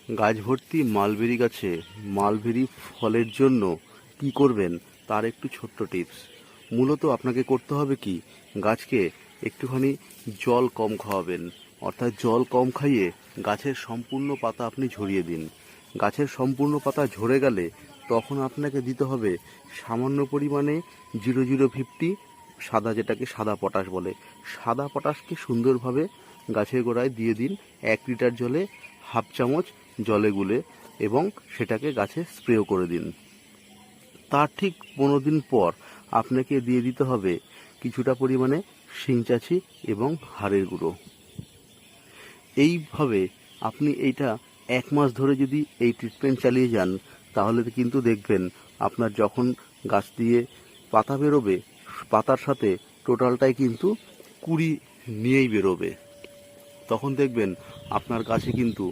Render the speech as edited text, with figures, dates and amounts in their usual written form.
গাছ ভর্তি মালবেরি গাছে মালবেরি ফলের জন্য কি করবেন তার একটু ছোট্ট টিপস। মূলত আপনাকে করতে হবে কি, গাছকে একটুখানি জল কম খাওয়াবেন, অর্থাৎ জল কম খাইয়ে গাছের সম্পূর্ণ পাতা আপনি ঝরিয়ে দিন। গাছের সম্পূর্ণ পাতা ঝরে গেলে তখন আপনাকে দিতে হবে সামান্য পরিমাণে 0050 সাদা, যেটাকে সাদা পটাশ বলে, সাদা পটাশকে সুন্দরভাবে গাছের গোড়ায় দিয়ে দিন 1 লিটার জলে হাফ চামচ জলে গুলে, এবং সেটাকে গাছে স্প্রেও করে দিন। তার ঠিক 15 দিন পর আপনাকে দিয়ে দিতে হবে কিছুটা পরিমাণে শিংচাচি এবং হাড়ের গুঁড়ো। এইভাবে আপনি এইটা 1 মাস ধরে যদি এই ট্রিটমেন্ট চালিয়ে যান, তাহলে কিন্তু দেখবেন আপনার যখন গাছ দিয়ে পাতা বেরোবে, পাতার সাথে টোটালটাই কিন্তু কুঁড়ি নিয়েই বেরোবে। তখন দেখবেন আপনার গাছে কিন্তু